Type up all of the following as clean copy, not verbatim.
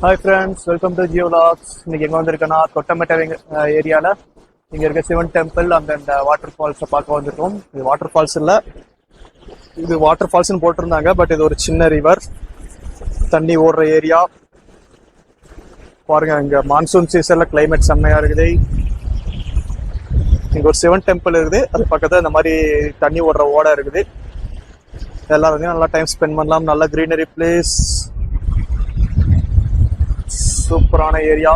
Hi friends, welcome to Jio vlogs. இன்னைக்கு எங்கே வந்திருக்கேன்னா தொட்டமேட்டை ஏரியாவில் இங்கே இருக்க சிவன் டெம்பிள் அந்த வாட்டர் ஃபால்ஸை பார்க்க வந்துட்டோம். இது வாட்டர் ஃபால்ஸ் இல்லை, இது வாட்டர் ஃபால்ஸ்னு போட்டிருந்தாங்க. பட் இது ஒரு சின்ன ரிவர், தண்ணி ஓடுற ஏரியா. பாருங்க, இங்கே மான்சூன் சீசனில் கிளைமேட் செம்மையாக இருக்குது. இங்கே ஒரு சிவன் டெம்பிள் இருக்குது, அது பக்கத்தில் இந்த மாதிரி தண்ணி ஓடுற ஓடை இருக்குது. எல்லாரும் நல்லா டைம் ஸ்பெண்ட் பண்ணலாம். நல்ல க்ரீனரி பிளேஸ், சூப்பரான ஏரியா.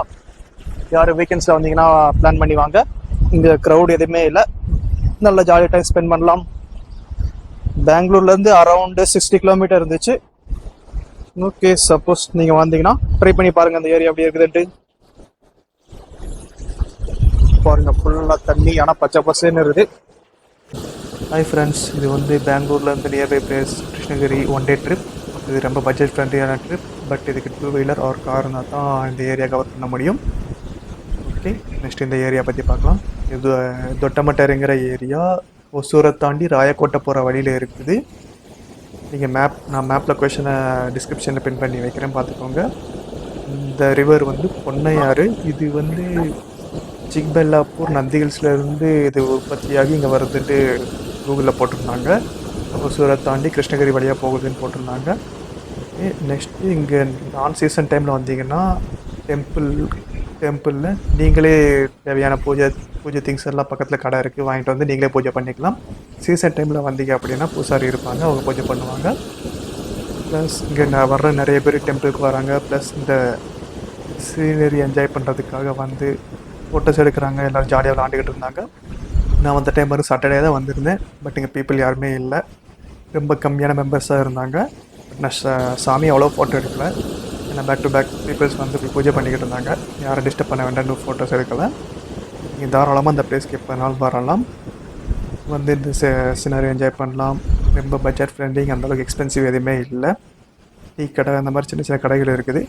யாரும் வீக்கெண்ட்ஸில் வந்தீங்கன்னா பிளான் பண்ணி வாங்க. இங்கே க்ரௌட் எதுவுமே இல்லை, நல்ல ஜாலியாக டைம் ஸ்பெண்ட் பண்ணலாம். பெங்களூர்லேருந்து அரௌண்டு 60 கிலோமீட்டர் இருந்துச்சு. ஓகே, சப்போஸ் நீங்கள் வந்தீங்கன்னா ட்ரை பண்ணி பாருங்கள் அந்த ஏரியா எப்படி இருக்குதுன்ட்டு. பாருங்கள், ஃபுல்லாக தண்ணி, ஆனால் பச்சை பசேன்னு இருக்குது. ஹாய் ஃப்ரெண்ட்ஸ், இது வந்து பெங்களூர்லேருந்து nearby place Krishnagiri 1 day trip. இது ரொம்ப பட்ஜெட் ஃப்ரெண்ட்லியான ட்ரிப். பட் இதுக்கு 2 வீலர் ஆர் கார்னா தான் இந்த ஏரியா கவர் பண்ண முடியும். ஓகே, நெக்ஸ்ட் இந்த ஏரியா பற்றி பார்க்கலாம். இது தொட்டமட்டருங்கிற ஏரியா ஒசூரை தாண்டி ராயக்கோட்டை போகிற வழியில் இருக்குது. நீங்கள் நான் மேப் லொக்கேஷனை டிஸ்கிரிப்ஷனில் பின் பண்ணி வைக்கிறேன், பார்த்துக்கோங்க. இந்த ரிவர் வந்து பொன்னையாறு. இது வந்து சிக்பெல்லாப்பூர் நந்திகில்ஸ்லேருந்து இது உற்பத்தியாகி இங்கே வருதுன்ட்டு கூகுளில் போட்டிருந்தாங்க. ஒசூரை தாண்டி கிருஷ்ணகிரி வழியாக போகுதுன்னு போட்டிருந்தாங்க. நெக்ஸ்ட்டு இங்கே நான் சீசன் டைமில் வந்தீங்கன்னா டெம்பிளில் நீங்களே தேவையான பூஜை திங்ஸ் எல்லாம் பக்கத்தில் கடை இருக்குது, வாங்கிட்டு வந்து நீங்களே பூஜை பண்ணிக்கலாம். சீசன் டைமில் வந்தீங்க அப்படின்னா பூசாரி இருப்பாங்க, அவங்க பூஜை பண்ணுவாங்க. ப்ளஸ் இங்கே வர்ற நிறைய பேர் டெம்பிளுக்கு வராங்க. ப்ளஸ் இந்த சீனரி என்ஜாய் பண்ணுறதுக்காக வந்து ஃபோட்டோஸ் எடுக்கிறாங்க. எல்லோரும் ஜாலியாக விளாண்டுக்கிட்டு இருந்தாங்க. நான் வந்த டைம் வரும் சாட்டர்டே தான் வந்திருந்தேன். பட் இங்கே பீப்புள் யாருமே இல்லை, ரொம்ப கம்மியான மெம்பர்ஸாக இருந்தாங்க. பட் நான் சாமி அவ்வளோ ஃபோட்டோ எடுக்கலை, ஏன்னா பேக் டு பேக் பீப்புள்ஸ் வந்து பூஜை பண்ணிக்கிட்டு இருந்தாங்க. யாரும் டிஸ்டர்ப் பண்ண வேண்டாம்னு ஃபோட்டோஸ் எடுக்கலை. நீங்கள் தாராளமாக அந்த பிளேஸ்க்கு எப்போ வேணாலும் வரலாம், வந்து இந்த சினாரி என்ஜாய் பண்ணலாம். ரொம்ப பட்ஜெட் ஃப்ரெண்ட்லி, அந்தளவுக்கு எக்ஸ்பென்சிவ் எதுவுமே இல்லை. டீ கடை அந்த மாதிரி சின்ன சின்ன கடைகள் இருக்குது.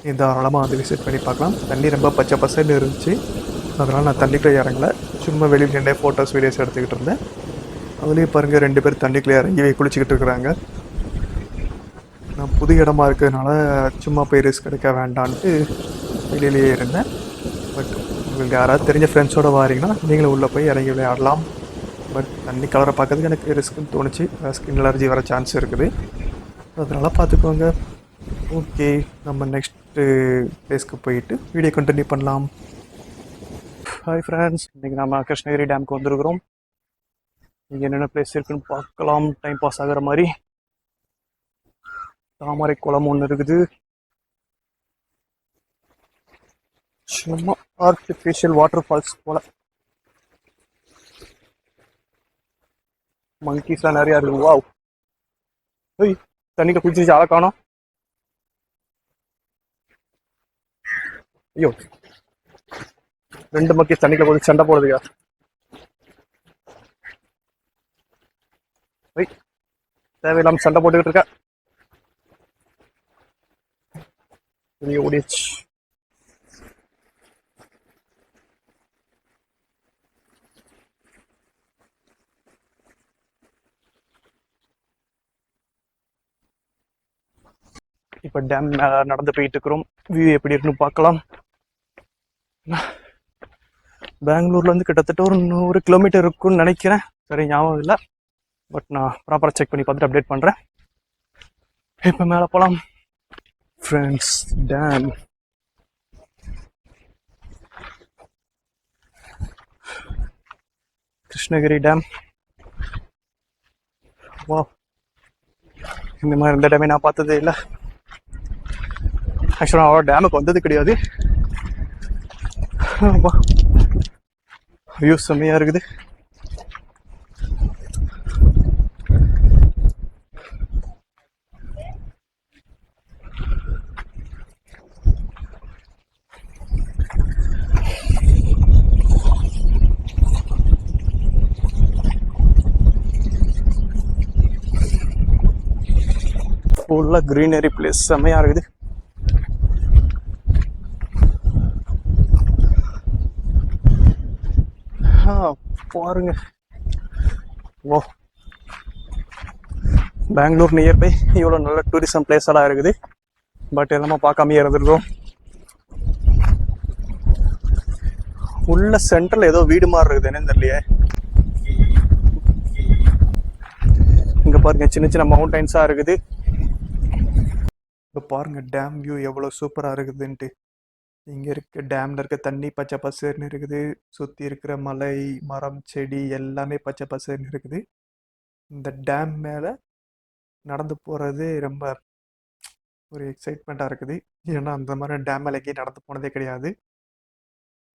நீங்கள் தாராளமாக வந்து விசிட் பண்ணி பார்க்கலாம். தண்ணி ரொம்ப பச்சை பசன்னு இருந்துச்சு, அதனால் நான் தண்ணிக்குள்ளே இறங்கலை, சும்மா வெளியில் நின்று ஃபோட்டோஸ் வீடியோஸ் எடுத்துக்கிட்டு இருந்தேன். அதுலேயும் பாருங்கள், 2 பேர் தண்ணிக்குள்ளே இறங்கி குளிச்சுக்கிட்டு இருக்கிறாங்க. நான் புது இடமா இருக்கிறதுனால சும்மா போய் ரிஸ்க் எடுக்க வேண்டான்ட்டு வெளியிலேயே இருந்தேன். பட் உங்களுக்கு யாராவது தெரிஞ்ச ஃப்ரெண்ட்ஸோடு வாரீங்கன்னா நீங்களும் உள்ளே போய் இறங்கி விளையாடலாம். பட் தண்ணி கலரை பார்க்கறதுக்கு எனக்கு ரிஸ்க்குன்னு தோணுச்சு, ஸ்கின் அலர்ஜி வர சான்ஸ் இருக்குது, அதனால் பார்த்துக்கோங்க. ஓகே, நம்ம நெக்ஸ்ட்டு பிளேஸ்க்கு போயிட்டு வீடியோ கண்டினியூ பண்ணலாம். ஹாய் ஃப்ரெண்ட்ஸ், இன்றைக்கி நம்ம கிருஷ்ணகிரி டேமுக்கு வந்திருக்கிறோம். இங்கே என்னென்ன பிளேஸ் இருக்குன்னு பார்க்கலாம். டைம் பாஸ் ஆகிற மாதிரி தாமரை குளம் ஒன்று இருக்குது. சும்மா ஆர்டிஃபிஷியல் வாட்டர் ஃபால்ஸ் போல. மங்கீஸ்லாம் நிறையா இருக்குது. வாவ், ஏய், தண்ணிக்கு குளிச்சு ஆளை காணோம். ஐயோ, 2 மக்கீஸ் தண்ணிக்குள்ள போய் சண்டை போடுதுங்க. தேவையில்லாமல் சண்டை போட்டுக்கிட்டு இருக்க. ஓடிச்சு. இப்போ டேம் நடந்து போயிட்டு இருக்கிறோம். வியூ எப்படி இருக்குன்னு பார்க்கலாம். பெங்களூர்லேருந்து கிட்டத்தட்ட ஒரு 100 கிலோமீட்டர் இருக்குன்னு நினைக்கிறேன், சரி ஞாபகம் இல்லை. பட் நான் ப்ராப்பராக செக் பண்ணி பார்த்துட்டு அப்டேட் பண்ணுறேன். இப்போ மேலே போகலாம் ஃப்ரெண்ட்ஸ். Dam Krishnagiri dam. வா, இந்த மாதிரி இந்த டேமே நான் பார்த்ததே இல்லை. ஆக்சுவலாக அவ்வளோ டேமுக்கு வந்தது கிடையாது. வியூ செம்மையாக இருக்குது. ஃபுல்லாக க்ரீனரி பிளேஸ், செம்மையாக இருக்குது. பாருங்க, ஓ, பெங்களூர் நியர்பை இவ்வளோ நல்ல டூரிசம் பிளேஸ் எல்லாம் இருக்குது. பட் எல்லாமே பார்க்காமையே இருந்துருக்கோம். உள்ள சென்டர்ல ஏதோ வீடு மாதிரி இருக்குது, என்னன்னு தெரியலையே. இங்க பாருங்க சின்ன சின்ன மவுண்டைன்ஸா இருக்குது. இப்போ பாருங்க டேம் வியூ எவ்வளோ சூப்பராக இருக்குதுன்ட்டு. இங்கே இருக்க டேமில் இருக்க தண்ணி பச்சை பசேர்னு இருக்குது. சுற்றி இருக்கிற மலை, மரம், செடி எல்லாமே பச்சை பசேர்னு இருக்குது. இந்த டேம் மேலே நடந்து போகிறது ரொம்ப ஒரு எக்ஸைட்மெண்ட்டாக இருக்குது. ஏன்னா அந்த மாதிரி டேம் மேலே எங்கேயும் நடந்து போனதே கிடையாது.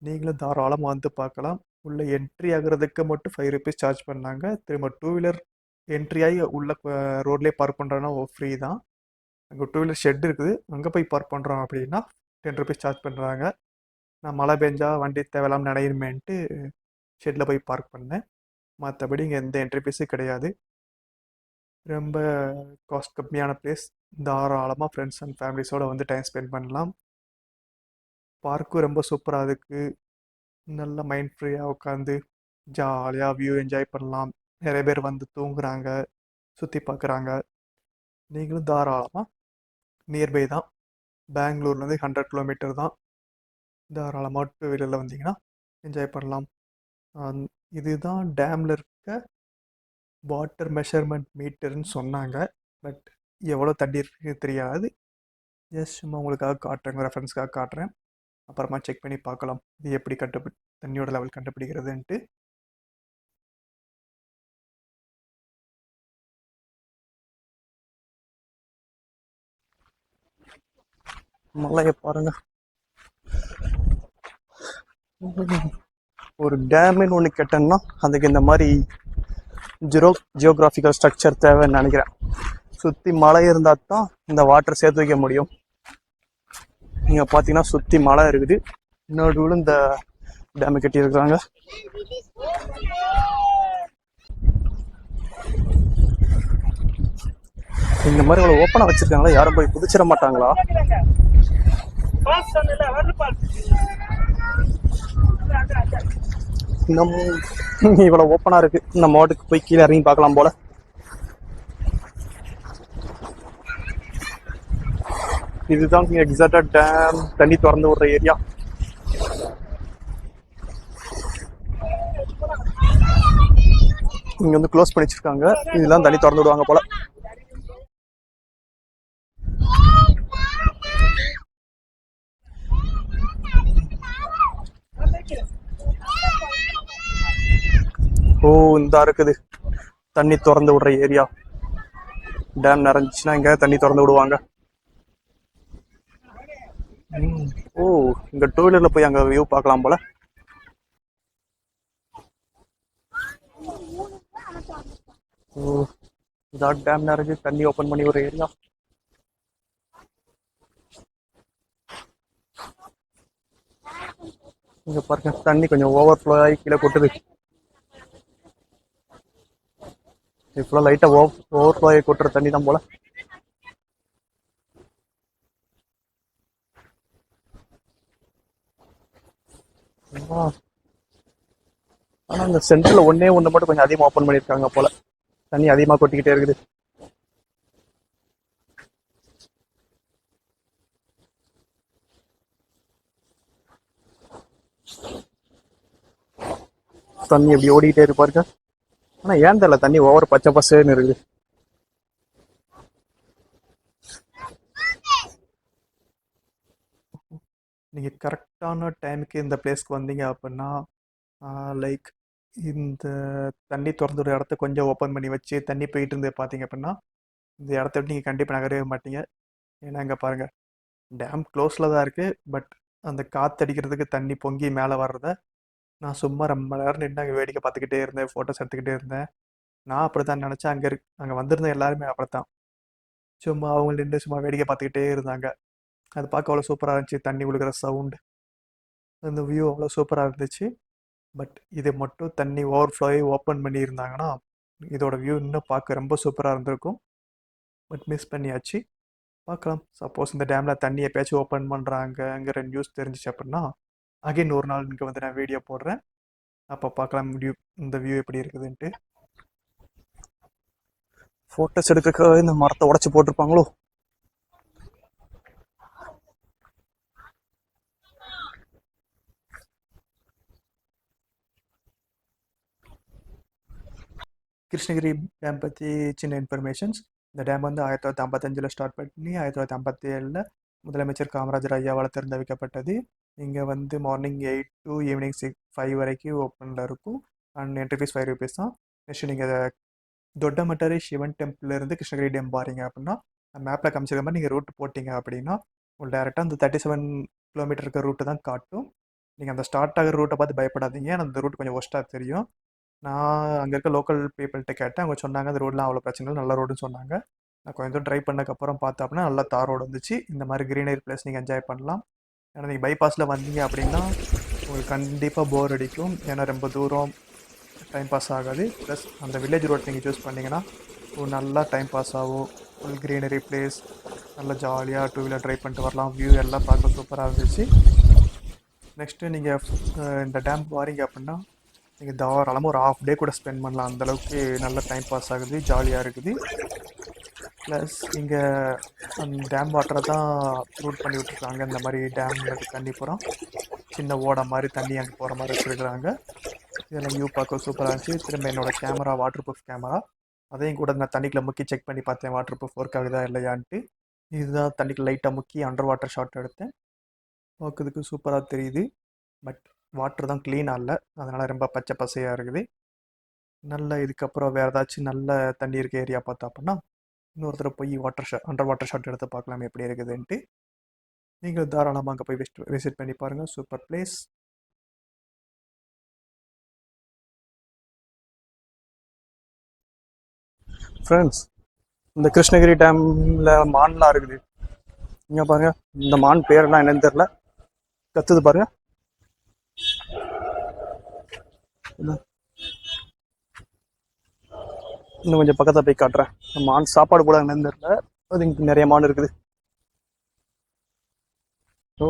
நீங்களும் தாராளமாக வந்து பார்க்கலாம். உள்ளே என்ட்ரி ஆகுறதுக்கு மட்டும் 5 ருபீஸ் சார்ஜ் பண்ணாங்க. திரும்ப 2 வீலர் என்ட்ரி ஆகி உள்ள ரோட்லேயே பார்க் பண்ணுறோன்னா ஃப்ரீ தான். அங்கே 2 வீலர் ஷெட் இருக்குது, அங்கே போய் பார்க் பண்ணுறோம் அப்படின்னா 10 ருபீஸ் சார்ஜ் பண்ணுறாங்க. நான் மழை பெஞ்சா வண்டி தேவையில்லாமல் நனையுமேன்ட்டு ஷெட்டில் போய் பார்க் பண்ணேன். மற்றபடி இங்கே எந்த என்ட்ரி ஃபீஸும் கிடையாது. ரொம்ப காஸ்ட் கம்மியான பிளேஸ். தாராளமாக ஃப்ரெண்ட்ஸ் அண்ட் ஃபேமிலிஸோடு வந்து டைம் ஸ்பெண்ட் பண்ணலாம். பார்க்கும் ரொம்ப சூப்பராக இருக்குது. நல்லா மைண்ட் ஃப்ரீயாக உட்காந்து ஜாலியாக வியூ என்ஜாய் பண்ணலாம். நிறைய பேர் வந்து தூங்குறாங்க, சுற்றி பார்க்குறாங்க. நீங்களும் தாராளமாக நியர்பை தான், பெங்களூர்லேருந்து 100 கிலோமீட்டர் தான். தாராளமாக 2 வீலரில் வந்தீங்கன்னா என்ஜாய் பண்ணலாம். இதுதான் டேமில் இருக்க வாட்டர் மெஷர்மெண்ட் மீட்டர்னு சொன்னாங்க. பட் எவ்வளோ தண்ணி இருக்கு தெரியாது. ஜஸ்ட் சும்மா உங்களுக்காக காட்டுறேன், ரெஃபரன்ஸ்க்காக காட்டுறேன். அப்புறமா செக் பண்ணி பார்க்கலாம் இது எப்படி தண்ணியோட லெவல் கண்டுபிடிக்கிறதுன்ட்டு. மலையை பாருங்க. ஒரு டேம்னு ஒன்று கேட்டேன்னா அதுக்கு இந்த மாதிரி ஜியோகிராஃபிக்கல் ஸ்ட்ரக்சர் தேவைன்னு நினைக்கிறேன். சுற்றி மலை இருந்தால் தான் இந்த வாட்டர் சேர்த்து வைக்க முடியும். நீங்கள் பார்த்தீங்கன்னா சுற்றி மலை இருக்குது, இன்னொரு இந்த டேமை கட்டி இருக்கிறாங்க. இந்த மாதிரி இவ்வளோ ஓப்பனாக வச்சுருக்காங்களா, யாரும் போய் குதிச்சிட மாட்டாங்களா? இவ்வளோ ஓப்பனாக இருக்குது, இந்த மாட்டுக்கு போய் கீழே இறங்கி பார்க்கலாம் போல. இதுதான் எக்ஸாக்டா டேம் தண்ணி திறந்து விடுற ஏரியா. இங்க வந்து க்ளோஸ் பண்ணி வச்சிருக்காங்க, இதெல்லாம் தண்ணி திறந்து விடுவாங்க போல. ஓ இந்த இருக்குது தண்ணி திறந்து விடுற ஏரியா. டேம் நிறைஞ்சிச்சுன்னா இங்க தண்ணி திறந்து விடுவாங்க. ஓ இங்க 2 வீலர்ல போய் அங்க வியூ பார்க்கலாம் போல. ஓ இதான் டேம் நிறைஞ்சு தண்ணி ஓபன் பண்ணி ஒரு ஏரியா. இங்க பாருங்க தண்ணி கொஞ்சம் ஓவர் ஃப்ளோ ஆகி கீழே கொட்டுது. இப்பெல்லாம் லைட்டா ஓவர் ஃப்ளோ ஆகி கொட்டுற தண்ணி தான் போல. ஆனா இந்த சென்டர்ல ஒண்ணு மட்டும் கொஞ்சம் அதிகமா ஓபன் பண்ணிருக்காங்க போல, தண்ணி அதிகமா கொட்டிக்கிட்டே இருக்குது. தண்ணி எப்படி ஓடிக்கிட்டே இருப்பாருங்க. ஆனா ஏன் தெரியல தண்ணி ஓவர் பச்சை பசேன்னு இருக்குது. நீங்க கரெக்டான டைமுக்கு இந்த பிளேஸ்க்கு வந்தீங்க அப்படின்னா லைக் இந்த தண்ணி திறந்து ஒரு இடத்த கொஞ்சம் ஓப்பன் பண்ணி வச்சு தண்ணி போயிட்டு இருந்து பார்த்தீங்க அப்படின்னா இந்த இடத்த விட்டு நீங்கள் கண்டிப்பாக நகரவே மாட்டீங்க. ஏன்னா இங்கே பாருங்கள் டேம் க்ளோஸில் தான் இருக்குது. பட் அந்த காற்றடிக்கிறதுக்கு தண்ணி பொங்கி மேலே வர்றத நான் சும்மா ரொம்ப நேரம் நின்று அங்கே வேடிக்கை பார்த்துக்கிட்டே இருந்தேன், ஃபோட்டோஸ் எடுத்துக்கிட்டே இருந்தேன். நான் அப்படி தான் நினச்சேன். அங்கே வந்திருந்த எல்லாருமே அப்படித்தான் சும்மா அவங்க நின்று சும்மா வேடிக்கை பார்த்துக்கிட்டே இருந்தாங்க. அது பார்க்க அவ்வளோ சூப்பராக இருந்துச்சு, தண்ணி விழுகிற சவுண்டு, அந்த வியூ அவ்வளோ சூப்பராக இருந்துச்சு. பட் இது மட்டும் தண்ணி ஓவர்ஃப்ளோயை ஓப்பன் பண்ணியிருந்தாங்கன்னா இதோட வியூ இன்னும் பார்க்க ரொம்ப சூப்பராக இருந்திருக்கும். பட் மிஸ் பண்ணியாச்சு. பார்க்கலாம், சப்போஸ் இந்த டேமில் தண்ணி எப்பயாச்சும் ஓப்பன் பண்ணுறாங்கங்கிற நியூஸ் தெரிஞ்சிச்சு அப்படின்னா அகைன் ஒரு நாள் இங்கே வந்து நான் வீடியோ போடுறேன். அப்போ பார்க்கலாம் இந்த வியூ எப்படி இருக்குதுன்ட்டு. ஃபோட்டோஸ் எடுக்கிறதுக்காக இந்த மரத்தை உடச்சி போட்டிருப்பாங்களோ. கிருஷ்ணகிரி டேம் பற்றி சின்ன இன்ஃபர்மேஷன்ஸ். இந்த டேம் வந்து 1955 ஸ்டார்ட் பண்ணி 1957 முதலமைச்சர் காமராஜர் ஐயாவால் திறந்து வைக்கப்பட்டது. இங்கே வந்து மார்னிங் 8 to ஈவினிங் 5 வரைக்கும் ஓப்பனில் இருக்கும். அண்ட் என்ட்ரி ஃபீஸ் ₹5 தான். நெக்ஸ்ட் நீங்கள் தொட்டமட்டாரி சிவன் டெம்பிள்லேருந்து கிருஷ்ணகிரி டேம் பாருங்க அப்படின்னா மேப்பில் காமிச்சிருக்க மாதிரி நீங்கள் ரூட் போட்டிங்க அப்படின்னா உங்களுக்கு டேரெக்டாக அந்த 37 கிலோமீட்டர் இருக்க ரூட்டு தான் காட்டும். நீங்கள் அந்த ஸ்டார்ட் ஆகிற ரூட்டை பார்த்து பயப்படாதீங்க. அந்த ரூட் கொஞ்சம் ஒஸ்ட்டாக தெரியும். நான் அங்கே இருக்க லோக்கல் பீப்புள்கிட்ட கேட்டேன். அவங்க சொன்னாங்க அந்த ரோடெலாம் அவ்வளோ பிரச்சனை இல்லை, நல்ல ரோடுன்னு சொன்னாங்க. நான் கொஞ்சம் தூரம் ட்ரை பண்ணக்கப்புறம் பார்த்தோம் அப்படின்னா நல்லா தார் ரோடு வந்துச்சு. இந்த மாதிரி க்ரீனரி பிளேஸ் நீங்கள் என்ஜாய் பண்ணலாம். ஏன்னா நீங்கள் பைபாஸில் வந்தீங்க அப்படின்னா உங்களுக்கு கண்டிப்பாக போர் அடிக்கும். ஏன்னா ரொம்ப தூரம் டைம் பாஸ் ஆகாது. ப்ளஸ் அந்த வில்லேஜ் ரோட் நீங்கள் சூஸ் பண்ணிங்கன்னா நல்லா டைம் பாஸ் ஆகும். ஃபுல் க்ரீனரி பிளேஸ், நல்லா ஜாலியாக 2 வீலர் ட்ரைவ் பண்ணிட்டு வரலாம். வியூ எல்லாம் பார்க்க சூப்பராக இருந்துச்சு. நெக்ஸ்ட்டு நீங்கள் இந்த டேம் வாரீங்க அப்படின்னா நீங்கள் தாராளமாக ஒரு ½ டே கூட ஸ்பெண்ட் பண்ணலாம். அந்தளவுக்கு நல்ல டைம் பாஸ் ஆகுது, ஜாலியாக இருக்குது. ப்ளஸ் இங்கே அந்த டேம் வாட்டரை தான் ரூட் பண்ணி விட்டுருக்காங்க. இந்த மாதிரி டேமில் தண்ணி பூரா சின்ன ஓடை மாதிரி தண்ணி அங்கே போகிற மாதிரி வச்சுருக்குறாங்க. இதெல்லாம் வியூ பார்க்க சூப்பராக இருந்துச்சு. திரும்ப என்னோடய கேமரா வாட்டர் ப்ரூஃப் கேமரா, அதையும் கூட நான் தண்ணிக்குள்ளே முக்கி செக் பண்ணி பார்த்தேன் வாட்டர் ப்ரூஃப் ஒர்க் ஆகுதா இல்லையான்ட்டு. இதுதான் தண்ணிக்குள்ள லைட்டாக முக்கி அண்டர் வாட்டர் ஷாட் எடுத்தேன். பார்க்கறதுக்கு சூப்பராக தெரியுது. பட் வாட்டர் தான் க்ளீனாக இல்லை, அதனால் ரொம்ப பச்சை பசையாக இருக்குது. நல்ல இதுக்கப்புறம் வேறு ஏதாச்சும் நல்ல தண்ணி இருக்க ஏரியா பார்த்தா அப்படின்னா இன்னொருத்தர போய் அண்டர் வாட்டர் ஷாட் எடுத்து பார்க்கலாம் எப்படி இருக்குதுன்ட்டு. நீங்கள் தாராளமாக அங்கே போய் விசிட் பண்ணி பாருங்கள். Super place. ஃப்ரெண்ட்ஸ், இந்த கிருஷ்ணகிரி டேமில் மான்லாம் இருக்குது. இங்கே பாருங்கள், இந்த மான் பேரெல்லாம் என்னன்னு தெரில, கத்துது பாருங்க. இன்னும் கொஞ்சம் பக்கத்தில் போய் காட்டுறேன். மான் சாப்பாடு கூட என்னன்னு தெரில, அது இங்கே நிறைய மான் இருக்குது. ஓ,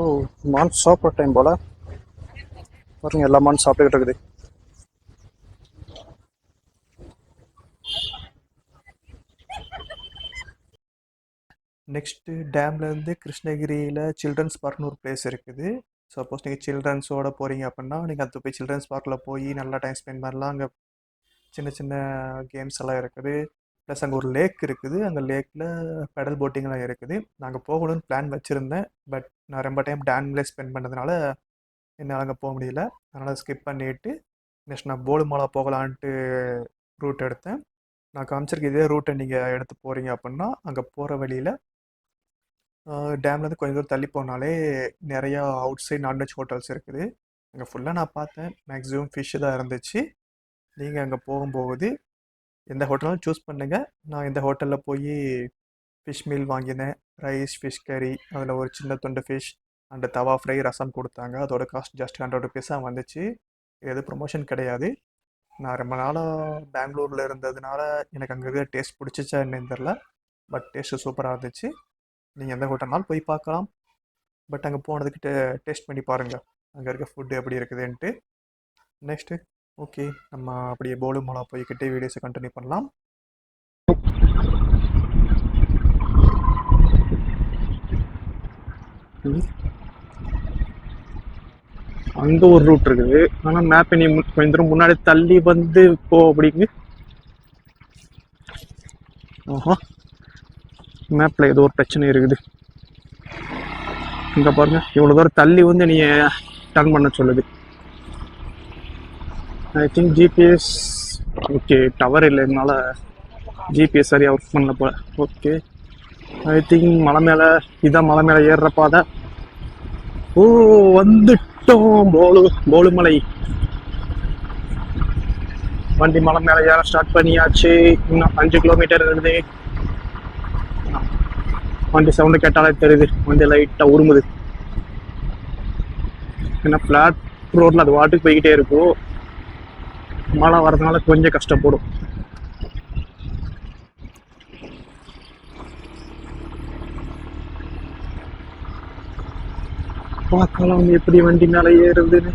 மான் சாப்பிட்ற டைம் போல் பாருங்க, எல்லா மான் சாப்பிட்டுக்கிட்டு இருக்குது. நெக்ஸ்ட்டு டேம்லேருந்து கிருஷ்ணகிரியில் சில்ட்ரன்ஸ் பார்க்னு ஒரு பிளேஸ் இருக்குது. சப்போஸ் நீங்கள் சில்ட்ரன்ஸோட போகிறீங்க அப்படின்னா நீங்கள் அது போய் சில்ட்ரன்ஸ் பார்க்கில் போய் நல்லா டைம் ஸ்பெண்ட் பண்ணலாம். அங்கே சின்ன சின்ன கேம்ஸ் எல்லாம் இருக்குது. ப்ளஸ் அங்கே ஒரு லேக் இருக்குது. அங்கே லேக்கில் பெடல் போட்டிங்லாம் இருக்குது. நாங்கள் போகணும்னு பிளான் வச்சுருந்தேன். பட் நான் ரொம்ப டைம் டேம்லேயே ஸ்பெண்ட் பண்ணதுனால என்னால் அங்கே போக முடியல. அதனால் ஸ்கிப் பண்ணிவிட்டு நெக்ஸ்ட் நான் போலுமலா போகலான்ட்டு ரூட் எடுத்தேன். நான் காமிச்சிருக்க இதே ரூட்டை நீங்கள் எடுத்து போகிறீங்க அப்படின்னா அங்கே போகிற வழியில் டேம்லேருந்து கொஞ்சம் தூரம் தள்ளி போனாலே நிறையா அவுட் சைட் நான்வெஜ் ஹோட்டல்ஸ் இருக்குது. அங்கே ஃபுல்லாக நான் பார்த்தேன், மேக்ஸிமம் ஃபிஷ்ஷு தான் இருந்துச்சு. நீங்கள் அங்கே போகும்போது எந்த ஹோட்டலும் சூஸ் பண்ணுங்கள். நான் இந்த ஹோட்டலில் போய் ஃபிஷ் மீல் வாங்கினேன். ரைஸ், ஃபிஷ் கறி, அதில் ஒரு சின்ன துண்டு ஃபிஷ் அண்டு தவா ஃப்ரை, ரசம் கொடுத்தாங்க. அதோட காஸ்ட் ஜஸ்ட் ₹100 தான் வந்துச்சு. எது ப்ரொமோஷன் கிடையாது. நான் ரொம்ப நாளாக பெங்களூரில் இருந்ததுனால எனக்கு அங்கே இருக்கிற டேஸ்ட் பிடிச்சிச்சா என்னன்னு தெரில. பட் டேஸ்ட்டு சூப்பராக இருந்துச்சு. நீங்கள் எந்த ஹோட்டல்னாலும் போய் பார்க்கலாம். பட் அங்கே போனதுக்கு டேஸ்ட் பண்ணி பாருங்கள் அங்கே இருக்க ஃபுட்டு எப்படி இருக்குதுன்ட்டு. நெக்ஸ்ட்டு ஓகே, நம்ம அப்படியே போலுமலா போய்கிட்டே வீடியோஸை கண்டினியூ பண்ணலாம். அங்கே ஒரு ரூட் இருக்குது. ஆனால் மேப் நீ கொஞ்சம் தூரம் முன்னாடி தள்ளி வந்து போ அப்படிங்க. ஓஹோ, மேப்பில் ஏதோ ஒரு பிரச்சனை இருக்குது. இங்கே பாருங்க, இவ்வளோ தூரம் தள்ளி வந்து நீ டர்ன் பண்ண சொல்லுது. I think GPS okay tower இல்லைனால ஜிபிஎஸ் சரியாக ஒர்க் பண்ணல போல. ஓகே, ஐ திங்க் மலை மேலே இதான் மலை மேலே ஏறுற பாதை. ஓ, வந்துட்டோம் போலுமலை. வண்டி மலை மேலே ஏற ஸ்டார்ட் பண்ணியாச்சு. இன்னும் 5 கிலோமீட்டர் இருக்குது. வண்டி சவுண்டு கேட்டாலே தெரியுது, வண்டி லைட்டாக உருமுது. ஏன்னா ஃப்ளாட் ரோட்டில் அது வாட்டுக்கு போய்கிட்டே இருக்கும். மழை வரதுனால கொஞ்சம் கஷ்டப்படும். பார்க்கலாம் எப்படி வண்டி மேலே ஏறுதுன்னு.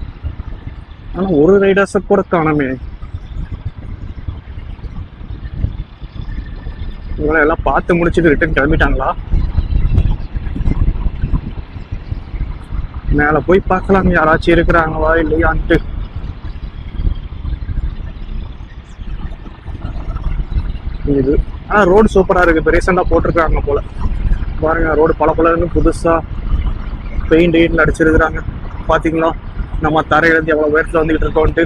ஆனால் ஒரு ரைடர்ஸை கூட காணாமே. இவங்க எல்லாம் பார்த்து முடிச்சுட்டு ரிட்டர்ன் கிளம்பிட்டாங்களா? மேலே போய் பார்க்கலாம் யாராச்சும் இருக்கிறாங்களா இல்லையான்ட்டு. இது ஆனால் ரோடு சூப்பராக இருக்குது. இப்போ ரீசெண்டாக போட்டிருக்காங்க போல். பாருங்கள், ரோடு பல புதுசாக பெயிண்ட் கீண்ட் அடிச்சிருக்கிறாங்க. பார்த்தீங்களா நம்ம தரையிலேருந்து எவ்வளோ உயரத்தில் வந்துக்கிட்டு இருக்கோன்ட்டு.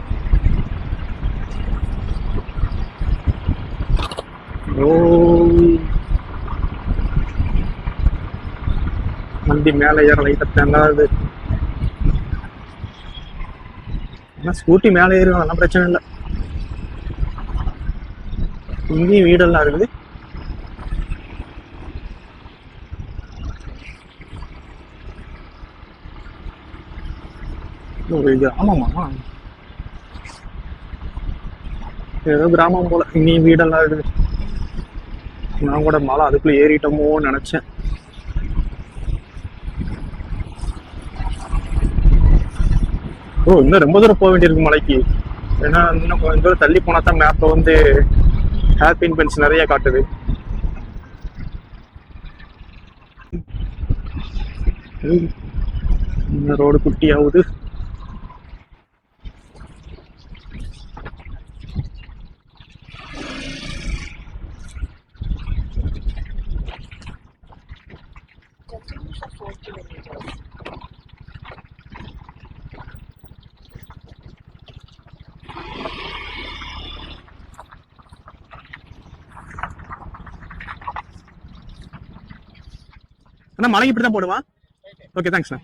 ஓ, வண்டி மேலே ஏற லைட்டாக தங்காது. ஆனால் ஸ்கூட்டி மேலே ஏறும், அதெல்லாம் பிரச்சனை இல்லை. இங்கேயும் வீடெல்லாம் இருக்குது. ஒரு கிராமமா, ஏதோ கிராமம் போல. இங்கேயும் வீடெல்லாம் இருக்குது. நான் கூட மழை அதுக்குள்ள ஏறிட்டோமோன்னு நினைச்சேன். ஓ, இன்னும் ரொம்ப தூரம் போக வேண்டியிருக்கு மலைக்கு. ஏன்னா இன்னும் கொஞ்சம் தூரம் தள்ளி போனா தான் மேப்ல வந்து ஹேர்பின் பென்ஸ் நிறைய காட்டுது. இந்த ரோடு குட்டியாகுது. அண்ணா மலைக்கு இப்படி தான் போடுவான். ஓகே, தேங்க்ஸ்ண்ணா.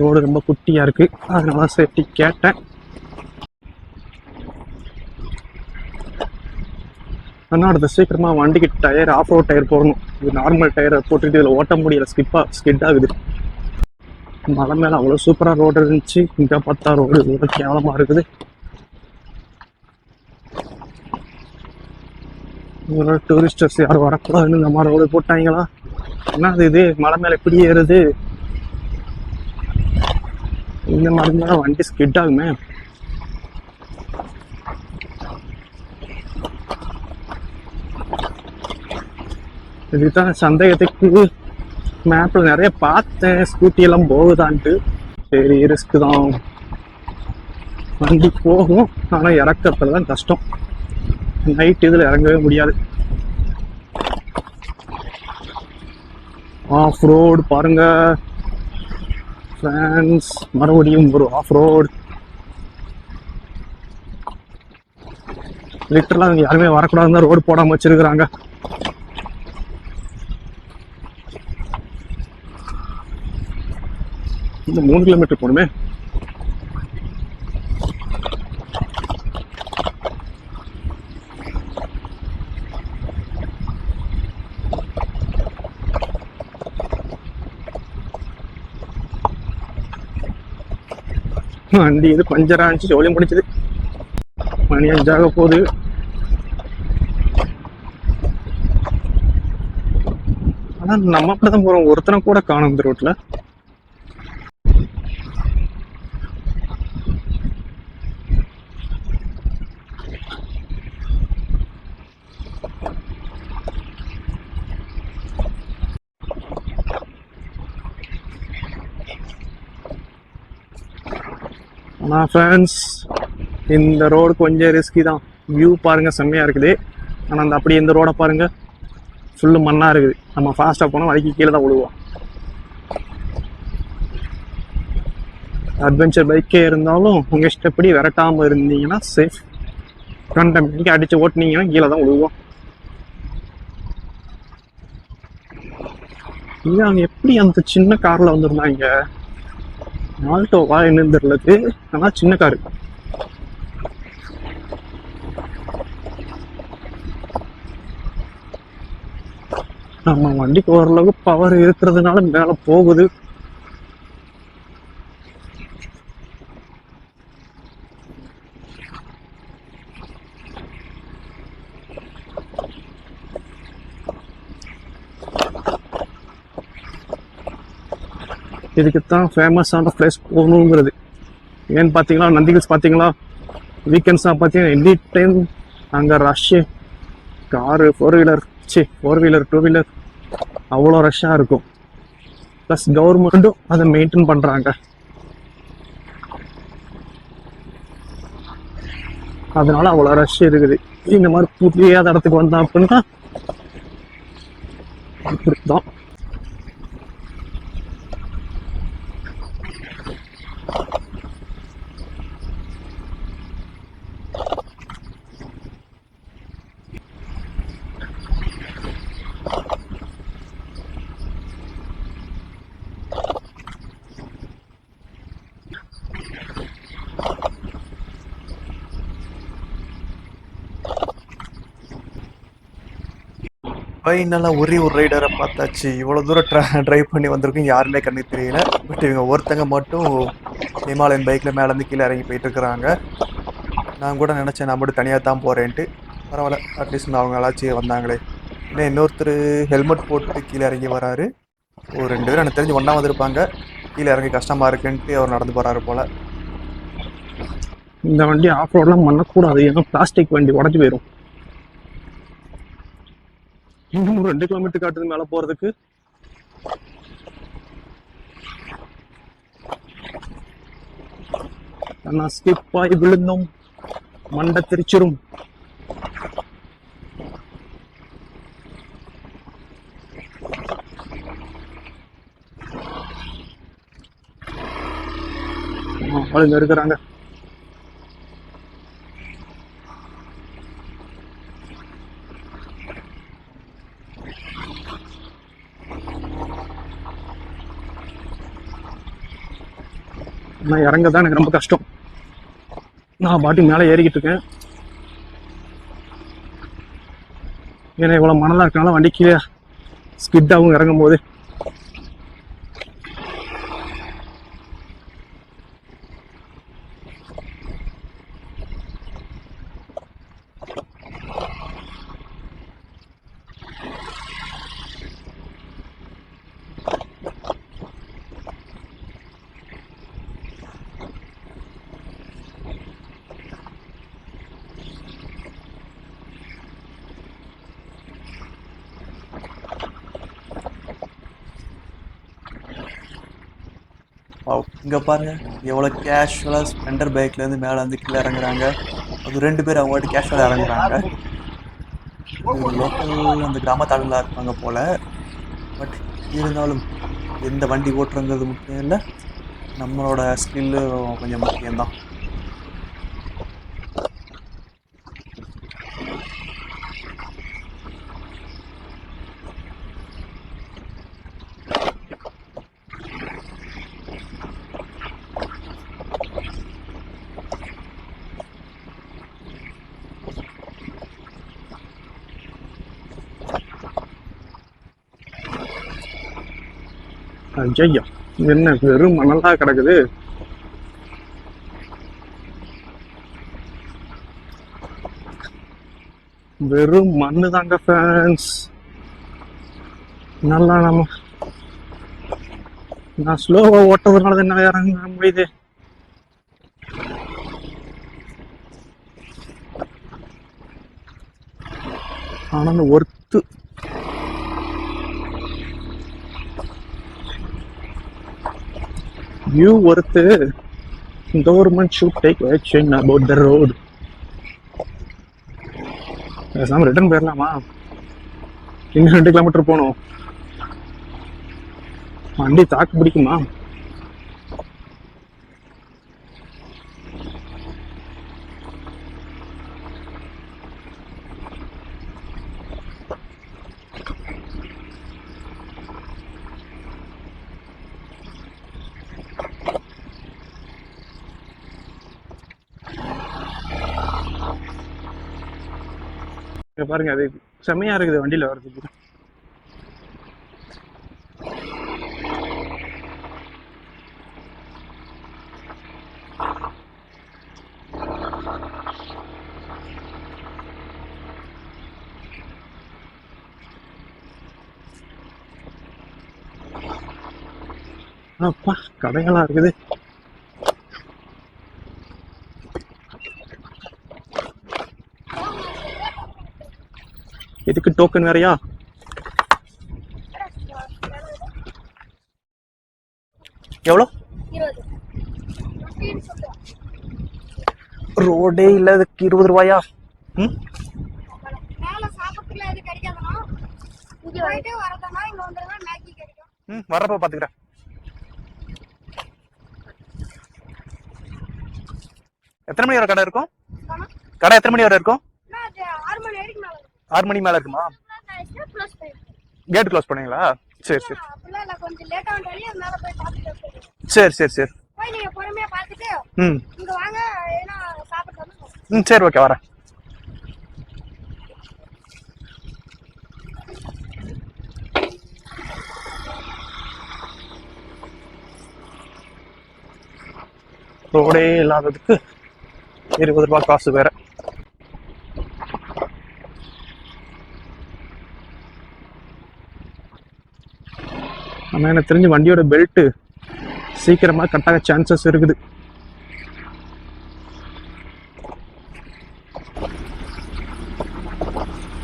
ரோடு ரொம்ப குட்டியா இருக்கு, அதனால சேஃப்டி கேட்டேன். ஆனால் அடுத்த சீக்கிரமா வண்டிக்கு டயர், ஆஃப் ரோட் டயர் போடணும். இது நார்மல் டயரை போட்டுட்டு இதில் ஓட்ட முடியல, ஸ்கிட் ஆகுது. மலை மேலே அவ்வளோ சூப்பராக ரோடு இருந்துச்சு, இங்கே பார்த்தா ரோடு ரொம்ப கேவலமாக இருக்குது. டூரிஸ்டர்ஸ் யாரும் வரக்கூடாதுன்னு இந்த மாதிரி ரோடு போட்டாங்களா? என்ன இது மலை மேலே எப்படி ஏறுது? இந்த மாதிரி மேலே வண்டி ஸ்கிட் ஆகுமே. இதுதான் சந்தேகத்துக்கு மேப்ல நிறைய பார்த்தேன், ஸ்கூட்டி எல்லாம் போகுதான்ட்டு. சரி, ரிஸ்க் தான், வண்டி போகும். ஆனால் இறக்கத்துல தான் கஷ்டம். நைட் இதில் இறங்கவே முடியாது. ஆஃப் ரோடு பாருங்க ஃப்ரெண்ட்ஸ், மறுபடியும் ஒரு ஆஃப் ரோடு. லிட்டரலாக யாருமே வரக்கூடாதுன்னு ரோடு போடாமல் வச்சிருக்கிறாங்க. இந்த 3 கிலோமீட்டர் போகணுமே. வண்டி இது பஞ்சர் ஆச்சு, ஜோலி முடிச்சது. மணி 5 போகுது. ஆனா நம்ம அப்படிதான் போறோம், ஒருத்தனை கூட காணும் இந்த ரோட்ல. ஆனால் ஃப்ரெண்ட்ஸ், இந்த ரோடு கொஞ்சம் ரிஸ்கி தான். வியூ பாருங்கள், செம்மையாக இருக்குது. ஆனால் அந்த அப்படி இந்த ரோடை பாருங்கள், ஃபுல்லு மண்ணாக இருக்குது. நம்ம ஃபாஸ்ட்டாக போனால் வலிக்கு கீழே தான் விழுவோம். அட்வென்ச்சர் பைக்கே இருந்தாலும் உங்கள் இஷ்டப்படி விரட்டாமல் இருந்தீங்கன்னா சேஃப். கண்ட மணிக்கு அடித்து ஓட்டினீங்கன்னா கீழே தான் விழுவோம். இல்லை, அவங்க எப்படி அந்த சின்ன காரில் வந்துருந்தாங்க? ஆல்டோவா என்னன்னு தெரியலது, ஆனால் சின்ன காரு. நம்ம வண்டிக்கு ஓரளவு பவர் இருக்கிறதுனால மேலே போகுது. இதுக்குத்தான் ஃபேமஸான பிளேஸ் போகணுங்கிறது. ஏன்னு பார்த்தீங்களா, நந்தி ஹில்ஸ் பார்த்தீங்களா, வீக்கெண்ட்ஸாக பார்த்தீங்கன்னா எனி டைம் அங்கே rush. Car, four wheeler, 2 wheeler அவ்வளோ ரஷ்ஷாக இருக்கும். ப்ளஸ் கவர்மெண்ட்டும் அதை மெயின்டைன் பண்ணுறாங்க. அதனால அவ்வளோ ரஷ் இருக்குது. இந்த மாதிரி புதியாத இடத்துக்கு வந்தோம் அப்படின்னா இப்படிதான். ஃபைனலாக ஒரே ஒரு ரைடரை பார்த்தாச்சு. இவ்வளோ தூரம் ட்ரைவ் பண்ணி வந்திருக்கும் யாருமே கண்ணுக்கு தெரியல. பட் இவங்க ஒருத்தங்க மட்டும் ஹிமாலயன் பைக்கில் மேலேருந்து கீழே இறங்கி போயிட்டு இருக்கிறாங்க. நான் கூட நினச்சேன் நான் மட்டும் தனியாக தான் போகிறேன்ட்டு. பரவாயில்ல, அட்லீஸ்ட் அவங்களாச்சும் வந்தாங்களே. இன்னும் இன்னொருத்தர் ஹெல்மெட் போட்டு கீழே இறங்கி வராரு. ஒரு 2 பேரும் எனக்கு தெரிஞ்சு ஒன்றா வந்திருப்பாங்க. கீழே இறங்கி கஷ்டமாக இருக்குன்ட்டு அவர் நடந்து போகிறாரு போல். இந்த வண்டி ஆஃப் ரோட்லாம் பண்ணக்கூடாது, ஏன்னா பிளாஸ்டிக் வண்டி உடஞ்சி போயிடும். இன்னும் 2 கிலோமீட்டர் காட்டுது மேலே போகிறதுக்கு. நான் ஸ்கிப் ஆகி விழுந்தோம், மண்டை திரிச்சிரும். ஆளுங்க இருக்கிறாங்க. நான் இறங்க தான் எனக்கு ரொம்ப கஷ்டம். நான் பாட்டி மேலே ஏறிக்கிட்டு இருக்கேன். ஏன்னா இவ்வளோ மணலாக இருக்கனால வண்டி கீழே ஸ்கிட்டாகவும் இறங்கும் போது இங்கே பாருங்க எவ்வளோ கேஷுவலாக ஸ்ப்ளெண்டர் பைக்லேருந்து மேலே வந்து கீழே இறங்குறாங்க. அது 2 பேர் அவங்க வாட்டி கேஷுவலாக இறங்குறாங்க. லோக்கல் அந்த கிராமத்தாளர்களாக இருப்பாங்க போல். பட் இருந்தாலும் எந்த வண்டி ஓட்டுறங்கிறது முக்கியம் இல்லை, நம்மளோட ஸ்கில்லு கொஞ்சம் முக்கியம்தான். ஐயா, என்ன வெறும் மணலா கிடக்குது. வெறும் மண்ணு தாங்க ஃபேன்ஸ். நல்லா நான் ஸ்லோவா ஓட்டுறதுனால என்ன இறங்க முடியுது. ஆனா worth you worth government should take action about the road. பேசாம ரிட்டர்ன் போயிடலாமா? இன்னும் 2 கிலோமீட்டர் போகணும். வண்டி தாக்கு பிடிக்குமா? பாருங்க, அது செம்மையா இருக்குது வண்டியில வர்றதுக்கு. அப்பா, கடைகளா இருக்குது. இதுக்கு டோக்கன் வேறையா? எவ்வளோ? ரோடே இல்லை, இதுக்கு 20 ரூபாயா? ம், மேல சாப்பிட்டுல எது கிடைக்காதனா இங்க போயிட்டு வரதனா இங்க வந்தா மேகி கிடைக்கும். ம், வரப்ப பாத்துக்கிறேன். எத்தனை மணி வரை கடை இருக்கும்? ஆனா கடை எத்தனை மணி வரை இருக்கும்? நான் அது 6 மணி வரைக்கும் மேல 6 மணி மேல இருக்குமா? ப்ளஸ் போயிடும். கேட் க்ளோஸ் பண்ணுவீங்களா? சரி சரி அப்படிலாம் இல்ல, கொஞ்சம் லேட்டா வந்தாலே மேல போய் பார்த்துட்டு போயிடும். சரி சரி சரி. போய் நீங்க பொறுமையா பார்த்துட்டு ம் இங்க வாங்க, ஏன்னா சாப்பிட்டு வந்து ம், சரி ஓகே, வரேன். ரோடே இல்லாததுக்கு 20 ரூபாய் காசு வேற. ஆனா எனக்கு தெரிஞ்சு வண்டியோட பெல்ட் சீக்கிரமா கட்டாக சான்சஸ் இருக்குது.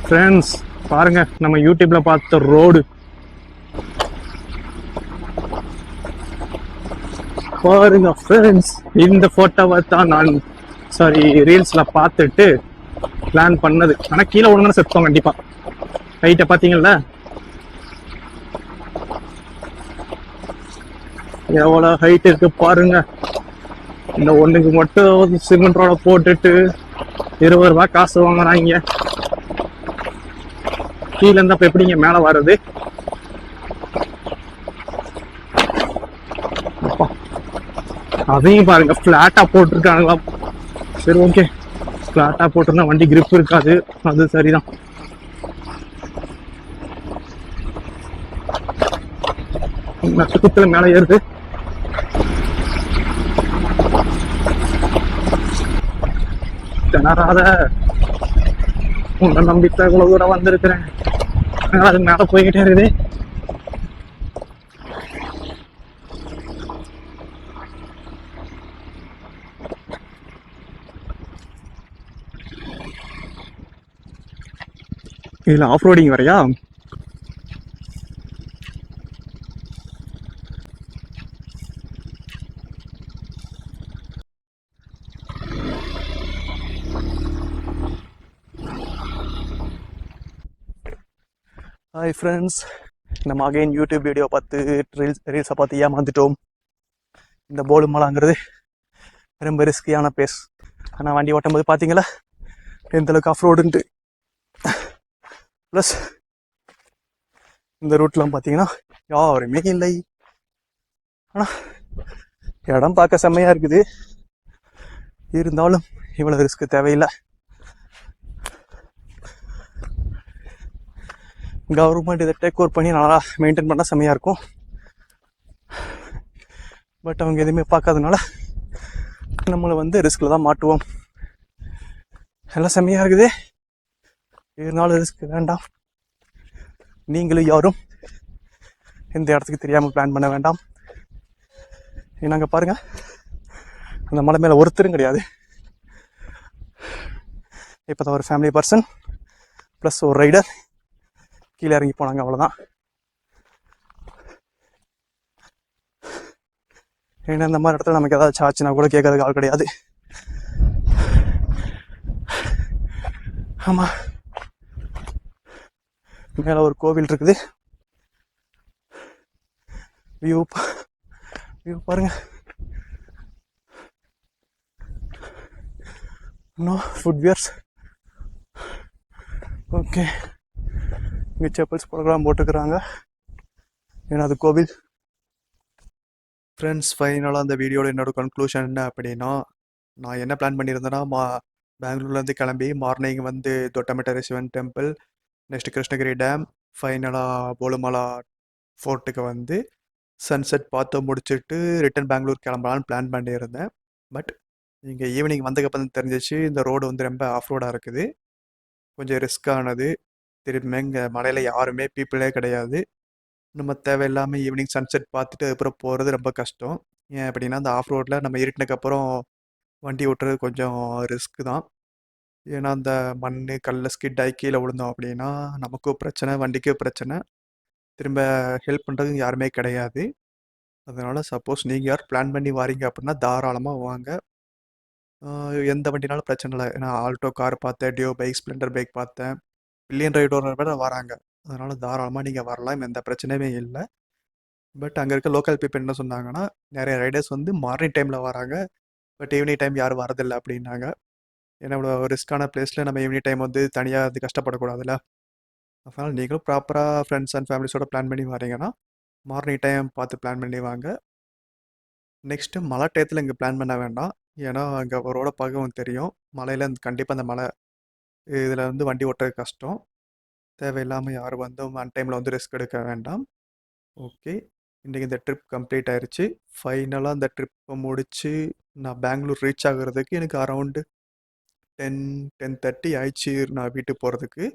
ஃப்ரெண்ட்ஸ் பாருங்க, நம்ம யூடியூப்ல பார்த்த ரோடு பாருங்க ஃப்ரெண்ட்ஸ். இந்த போட்டோவை தான் நான் ரீல்ஸ்ல பார்த்துட்டு பிளான் பண்ணது. ஆனா கீழே ஒழுங்கான செத்தோம் கண்டிப்பா. ஹைட்டை பாத்தீங்கல்ல, எவ்வளவு ஹைட் இருக்கு பாருங்க. இந்த ஒண்ணுக்கு மட்டும் சிமெண்ட் ரோட போட்டுட்டு 20 ரூபாய் காசு வாங்குறாங்க. கீழே இருந்தா அப்ப எப்படிங்க மேல வர்றது? அதையும் பாருங்க, பிளாட்டா போட்டிருக்காங்களா. சரி ஓகே, பிளாட்டா போட்டிருந்தா வண்டி கிரிப் இருக்காது, அது சரிதான். நட்சத்திரத்துல மேல ஏறுது. திணறாத, உன்னை நம்பித்தான் இவ்வளவு தூரம் வந்திருக்கிறேன். அது மேல போய்கிட்டே இருக்குது. இதுல ஆஃப் ரோடிங் வரையா? ஹாய் ஃப்ரெண்ட்ஸ், நம்ம அகைன் யூடியூப் வீடியோ பார்த்து ரீல்ஸை பார்த்து ஏமாந்துட்டோம். இந்த போலு மலைங்கிறது ரொம்ப ரிஸ்கியான பிளேஸ். ஆனால் வண்டி ஓட்டும் போது பார்த்தீங்களா எந்த அளவுக்கு ஆஃப் ரோடுன்ட்டு. ப்ளஸ் இந்த ரூட்லாம் பார்த்தீங்கன்னா யாருமே இல்லை. ஆனால் இடம் பார்க்க செம்மையாக இருக்குது, இருந்தாலும் இவ்வளோ ரிஸ்க்கு தேவையில்லை. கவர்மெண்ட் இதை டேக் ஓவர் பண்ணி நல்லா மெயின்டைன் பண்ணால் செம்மையாக இருக்கும். பட் அவங்க எதுவுமே பார்க்காதனால நம்மளை வந்து ரிஸ்கில் தான் மாட்டுவோம். எல்லாம் செம்மையாக இருக்குது, இருந்தாலும் ரிஸ்க் வேண்டாம். நீங்களும் யாரும் எந்த இடத்துக்கு தெரியாமல் பிளான் பண்ண வேண்டாம். ஏன்னா அங்கே பாருங்கள், அந்த மலை மேலே ஒருத்தரும் கிடையாது. இப்போ தான் ஒரு ஃபேமிலி பர்சன் ப்ளஸ் ஒரு ரைடர் கீழே இறங்கி போனாங்க, அவ்வளோதான். ஏன்னா இந்த மாதிரி இடத்துல நமக்கு ஏதாச்சும் ஆச்சுன்னா கூட கேட்கறதுக்கு ஆள் கிடையாது. ஆமாம், மேலே ஒரு கோவில் இருக்குது. வியூ பாருங்க. No footwears. ஓகே, இங்கே செப்பல்ஸ் ப்ரோக்ராம் போட்டுக்கிறாங்க, ஏன்னா அது கோவில். ஃப்ரெண்ட்ஸ், ஃபைனலாக அந்த வீடியோட என்னோட கன்க்ளூஷன் என்ன அப்படின்னா, நான் என்ன பிளான் பண்ணியிருந்தேன்னா, பெங்களூர்லேருந்து கிளம்பி மார்னிங் வந்து தொட்டமெட்டரை Sivan temple, next Krishnagiri dam, ஃபைனலாக போலுமலா ஃபோர்ட்டுக்கு வந்து சன்செட் பார்த்து முடிச்சுட்டு ரிட்டன் பெங்களூர் கிளம்பலான்னு பிளான் பண்ணியிருந்தேன். பட் இங்கே ஈவினிங் வந்ததுக்கப்புறம் தெரிஞ்சிச்சு இந்த ரோடு வந்து ரொம்ப ஆஃப் ரோடாக இருக்குது, கொஞ்சம் ரிஸ்க்கானது. திரும்ப இங்கே மலையில் யாருமே பீப்புளே கிடையாது. நம்ம தேவையில்லாமல் ஈவினிங் சன்செட் பார்த்துட்டு அதுக்கப்புறம் போகிறது ரொம்ப கஷ்டம். ஏன் அப்படின்னா, அந்த ஆஃப் ரோட்டில் நம்ம இருட்டினதுக்கப்புறம் வண்டி ஓட்டுறது கொஞ்சம் ரிஸ்க்கு தான். ஏன்னா அந்த மண் கல்லில் ஸ்கிட் ஆகி கீழே விழுந்தோம் அப்படின்னா நமக்கும் பிரச்சனை, வண்டிக்கும் பிரச்சனை. திரும்ப ஹெல்ப் பண்ணுறதுக்கு யாருமே கிடையாது. அதனால் சப்போஸ் நீங்கள் யார் பிளான் பண்ணி வாரீங்க அப்படின்னா தாராளமாக வாங்க. எந்த வண்டினாலும் பிரச்சனை இல்லை. நான் ஆல்டோ கார் பார்த்தேன், டியோ பைக், ஸ்ப்ளெண்டர் பைக் பார்த்தேன். பில்லியன் ரைடோட விட வராங்க. அதனால் தாராளமாக நீங்கள் வரலாம், எந்த பிரச்சனையுமே இல்லை. பட் அங்கே இருக்க லோக்கல் பீப்பிள் என்ன சொன்னாங்கன்னா, நிறைய ரைடர்ஸ் வந்து மார்னிங் டைமில் வராங்க, பட் ஈவினிங் டைம் யாரும் வரதில்லை அப்படின்னாங்க. ஏன்னா இவ்வளோ ரிஸ்க்கான பிளேஸில் நம்ம ஈவினிங் டைம் வந்து தனியாக அது கஷ்டப்படக்கூடாதுல்ல. அதனால் நீங்களும் ப்ராப்பராக ஃப்ரெண்ட்ஸ் அண்ட் ஃபேமிலிஸோட பிளான் பண்ணி வரீங்கன்னா மார்னிங் டைம் பார்த்து பிளான் பண்ணி வாங்க. நெக்ஸ்ட்டு மழை டயத்தில் இங்கே பிளான் பண்ண வேண்டாம். ஏன்னா அங்கே ரோட பார்க்கவும் தெரியும். மழையில் கண்டிப்பாக அந்த மழை இதில் வந்து வண்டி ஓட்டுறது கஷ்டம். தேவையில்லாமல் யாரும் வந்து அன் டைமில் வந்து ரிஸ்க் எடுக்க வேண்டாம். ஓகே, இன்றைக்கி இந்த ட்ரிப் கம்ப்ளீட் ஆயிடுச்சு. ஃபைனலாக அந்த ட்ரிப்பை முடித்து நான் பெங்களூர் ரீச் ஆகுறதுக்கு எனக்கு அரௌண்டு 10-10:30 ஆயிடுச்சு நான் வீட்டுக்கு போகிறதுக்கு.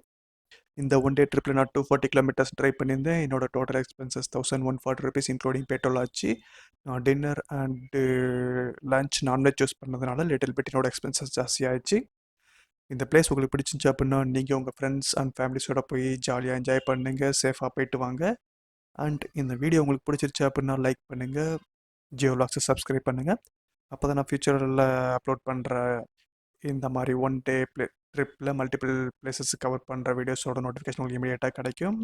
இந்த ஒன் டே ட்ரிப்பில் நான் 240 கிலோமீட்டர்ஸ் ட்ரைவ் பண்ணியிருந்தேன். என்னோட டோட்டல் எக்ஸ்பென்சஸ் ₹1140 இன்க்ளூடிங் பெட்ரோல் ஆச்சு. நான் dinner and lunch non veg use பண்ணதுனால லிட்டில் பிட் என்னோட எக்ஸ்பென்சஸ் ஜாஸ்தி ஆயிடுச்சு. இந்த பிளேஸ் உங்களுக்கு பிடிச்சிருந்துச்சு அப்படின்னா நீங்கள் உங்கள் ஃப்ரெண்ட்ஸ் அண்ட் ஃபேமிலிஸோட போய் ஜாலியாக என்ஜாய் பண்ணுங்கள், சேஃபாக போயிட்டு வாங்க. அண்ட் இந்த வீடியோ உங்களுக்கு பிடிச்சிருச்சு அப்படின்னா லைக் பண்ணுங்கள், ஜியோ விலாக்ஸை சப்ஸ்கிரைப் பண்ணுங்கள். அப்போ தான் நான் ஃப்யூச்சரில் அப்லோட் பண்ணுற இந்த மாதிரி ஒன் டே ட்ரிப்பில் மல்டிபிள் பிளேசஸ் கவர் பண்ணுற வீடியோஸோட நோட்டிஃபிகேஷன் உங்களுக்கு இமீடியட்டாக கிடைக்கும்.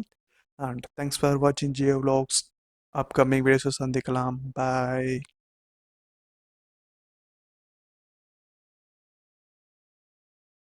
அண்ட் தேங்க்ஸ் ஃபார் வாட்சிங் ஜியோ விலாக்ஸ். அப்கமிங் வீடியோஸை சந்திக்கலாம். பாய்.